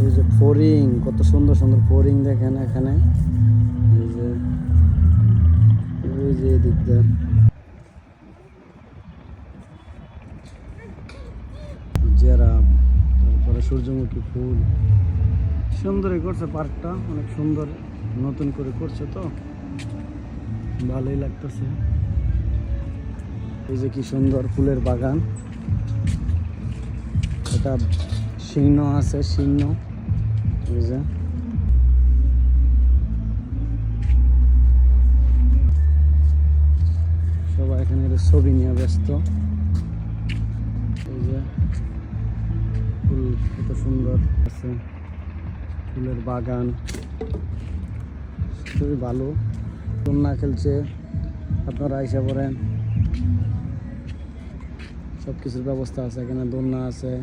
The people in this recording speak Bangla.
এই যে ফড়িং, কত সুন্দর সুন্দর ফড়িং দেখেন এখানে। এই যে ওই যে এদিকটা জেরাব, তারপরে সূর্যমুখী ফুল। সুন্দরই করছে পার্কটা, অনেক সুন্দর, নতুন করে করছে তো ভালোই লাগতেছে। এই যে কি সুন্দর ফুলের বাগান, এটা সিংহ আছে, সিংহ। এই যে সবাই এখানে ছবি নিয়ে ব্যস্ত। এই যে ফুল কত সুন্দর আছে, ফুলের বাগান খুবই ভালো। দোলনা খেলছে, আপনারা আইসা পড়েন, সব কিছুর ব্যবস্থা আছে এখানে। দোলনা আছে।